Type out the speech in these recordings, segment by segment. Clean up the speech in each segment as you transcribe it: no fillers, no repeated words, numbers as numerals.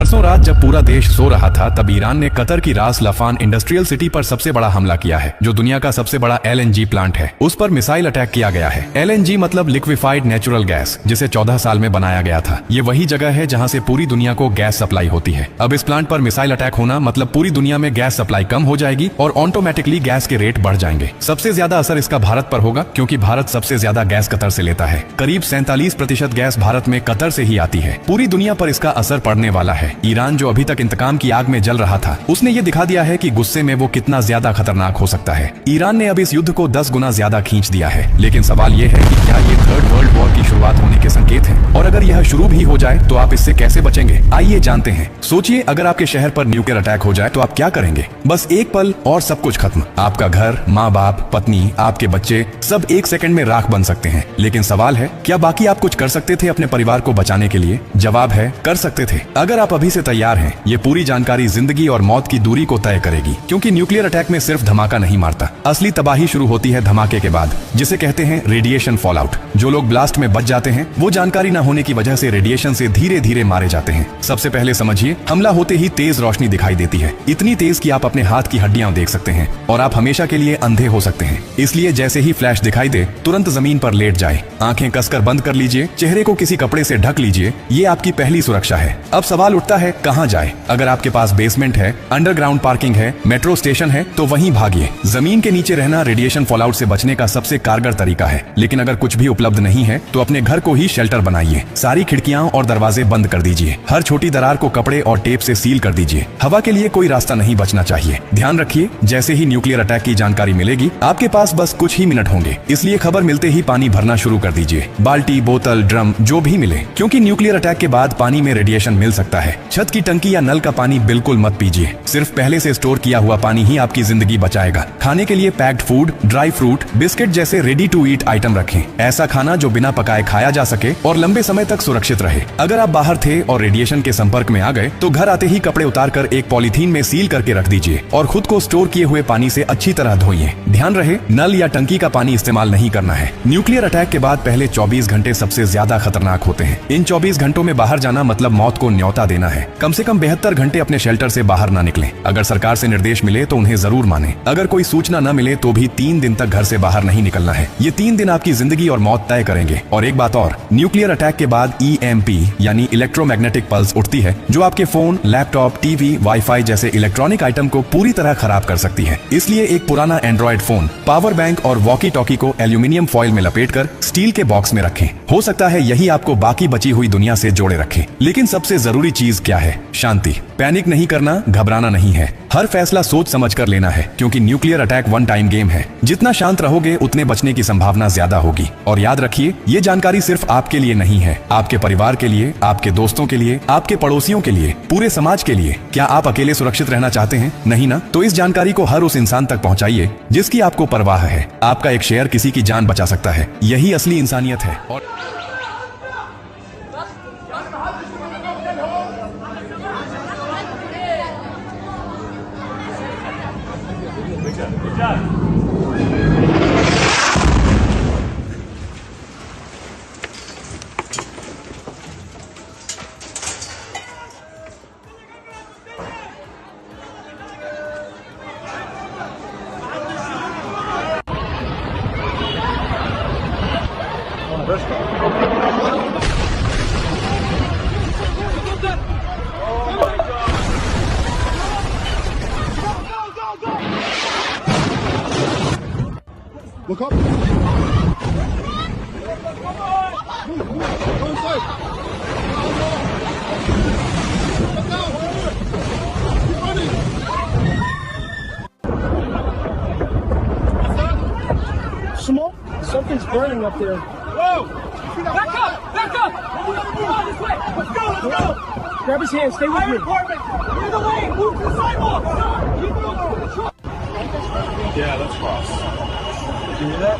परसों रात जब पूरा देश सो रहा था तब ईरान ने कतर की रास लफान इंडस्ट्रियल सिटी पर सबसे बड़ा हमला किया है, जो दुनिया का सबसे बड़ा LNG प्लांट है। उस पर मिसाइल अटैक किया गया है। LNG मतलब लिक्विफाइड नेचुरल गैस, जिसे 14 साल में बनाया गया था। ये वही जगह है जहां से पूरी दुनिया को गैस सप्लाई होती है। अब इस प्लांट पर मिसाइल अटैक होना मतलब पूरी दुनिया में गैस सप्लाई कम हो जाएगी और ऑटोमेटिकली गैस के रेट बढ़ जाएंगे। सबसे ज्यादा असर इसका भारत पर होगा, क्योंकि भारत सबसे ज्यादा गैस कतर से लेता है। करीब 47% गैस भारत में कतर से ही आती है। पूरी दुनिया पर इसका असर पड़ने वाला है। ईरान जो अभी तक इंतकाम की आग में जल रहा था, उसने ये दिखा दिया है कि गुस्से में वो कितना ज्यादा खतरनाक हो सकता है। ईरान ने अब इस युद्ध को 10 गुना ज्यादा खींच दिया है। लेकिन सवाल ये है कि क्या ये थर्ड वर्ल्ड वॉर की शुरुआत होने के संकेत हैं? और अगर यह शुरू भी हो जाए तो आप इससे कैसे बचेंगे? आइए जानते हैं। सोचिए, अगर आपके शहर पर न्यूक्लियर अटैक हो जाए तो आप क्या करेंगे? बस एक पल और सब कुछ खत्म। आपका घर, माँ बाप, पत्नी, आपके बच्चे सब एक सेकंड में राख बन सकते हैं। लेकिन सवाल है, क्या बाकी आप कुछ कर सकते थे अपने परिवार को बचाने के लिए? जवाब है, कर सकते थे। अगर आप अभी से तैयार हैं, ये पूरी जानकारी जिंदगी और मौत की दूरी को तय करेगी। क्योंकि न्यूक्लियर अटैक में सिर्फ धमाका नहीं मारता, असली तबाही शुरू होती है धमाके के बाद, जिसे कहते हैं रेडिएशन फॉलआउट। जो लोग ब्लास्ट में बच जाते हैं, वो जानकारी न होने की वजह से रेडिएशन से धीरे धीरे मारे जाते हैं। सबसे पहले समझिए, हमला होते ही तेज रोशनी दिखाई देती है, इतनी तेज कि आप अपने हाथ की हड्डियां देख सकते हैं और आप हमेशा के लिए अंधे हो सकते हैं। इसलिए जैसे ही फ्लैश दिखाई दे, तुरंत जमीन पर लेट जाए, आंखें कसकर बंद कर लीजिए, चेहरे को किसी कपड़े से ढक लीजिए। ये आपकी पहली सुरक्षा है। अब सवाल उठता है, कहां जाए? अगर आपके पास बेसमेंट है, अंडरग्राउंड पार्किंग है, मेट्रो स्टेशन है, तो वहीं भागिए। जमीन के नीचे रहना रेडिएशन फॉलआउट से बचने का सबसे कारगर तरीका है। लेकिन अगर कुछ भी उपलब्ध नहीं है तो अपने घर को ही शेल्टर बनाइए। सारी खिड़कियां और दरवाजे बंद कर दीजिए। हर छोटी दरार को कपड़े और टेप से सील कर दीजिए। हवा के लिए कोई रास्ता नहीं बचना चाहिए। ध्यान रखिए, जैसे ही न्यूक्लियर अटैक की जानकारी मिलेगी, आपके पास बस कुछ ही मिनट होंगे। इसलिए खबर मिलते ही पानी भरना शुरू कर दीजिए। बाल्टी, बोतल, ड्रम जो भी मिले, क्योंकि न्यूक्लियर अटैक के बाद पानी में रेडिएशन मिल सकता है। छत की टंकी या नल का पानी बिल्कुल मत पीजिए। सिर्फ पहले से स्टोर किया हुआ पानी ही आपकी जिंदगी बचाएगा। खाने के लिए packed food, dry fruit, biscuit जैसे रेडी टू ईट आइटम रखें। ऐसा खाना जो बिना पकाए खाया जा सके और लंबे समय तक सुरक्षित रहे। अगर आप बाहर थे और रेडिएशन के संपर्क में आ गए तो घर आते ही कपड़े उतारकर एक पॉलीथीन में सील करके रख दीजिए और खुद को स्टोर किए हुए पानी से अच्छी तरह धोइए। ध्यान रहे, नल या टंकी का पानी इस्तेमाल नहीं करना है। न्यूक्लियर अटैक के बाद पहले 24 घंटे सबसे ज्यादा खतरनाक होते हैं। इन 24 घंटों में बाहर जाना मतलब मौत को न्योता देना है। कम से कम 72 घंटे अपने शेल्टर से बाहर ना निकलें। अगर सरकार से निर्देश मिले तो उन्हें जरूर माने। अगर कोई सूचना न मिले तो भी 3 दिन तक घर से बाहर नहीं निकलना है। ये 3 दिन आपकी जिंदगी और मौत तय करेंगे। और एक बात और, न्यूक्लियर अटैक के बाद EMP यानी इलेक्ट्रोमैग्नेटिक पल्स उठती है, जो आपके फोन, लैपटॉप, टीवी, वाईफाई जैसे इलेक्ट्रॉनिक आइटम को पूरी तरह खराब कर सकती है। इसलिए एक पुराना एंड्रॉइड फोन, पावर बैंक और वॉकी टॉकी को एल्यूमिनियम फॉइल में लपेटकर स्टील के बॉक्स में रखें। हो सकता है यही आपको बाकी बची हुई दुनिया से जोड़े रखे। लेकिन सबसे जरूरी चीज क्या है? शांति। पैनिक नहीं करना, घबराना नहीं है। हर फैसला सोच समझ कर लेना है, क्योंकि nuclear attack one time game है। जितना शांत रहोगे उतने बचने की संभावना ज्यादा होगी। और याद रखिए, ये जानकारी सिर्फ आपके लिए नहीं है, आपके परिवार के लिए, आपके दोस्तों के लिए, आपके पड़ोसियों के लिए, पूरे समाज के लिए। क्या आप अकेले सुरक्षित रहना चाहते हैं? नहीं ना? तो इस जानकारी को हर उस इंसान तक पहुंचाइए जिसकी आपको परवाह है। आपका एक शेयर किसी की जान बचा सकता है। यही असली इंसानियत है। और Look up. Go inside. Look down. Keep running. Smoke? Something's burning up there. Whoa! Back up! Back up! Come on, this way! Let's go! Let's go! Grab his hand. Stay with me. Clear the way! Move to the sidewalk! Keep moving! Yeah, let's cross. You hear that?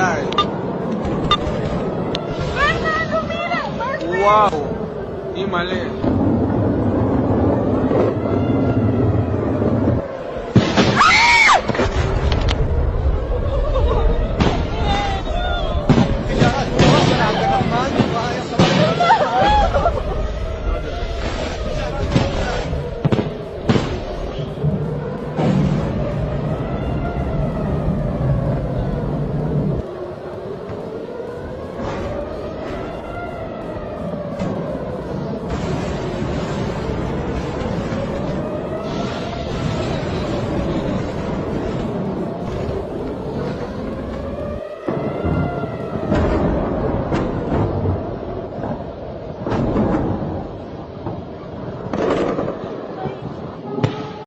Dai. Wow, di mali.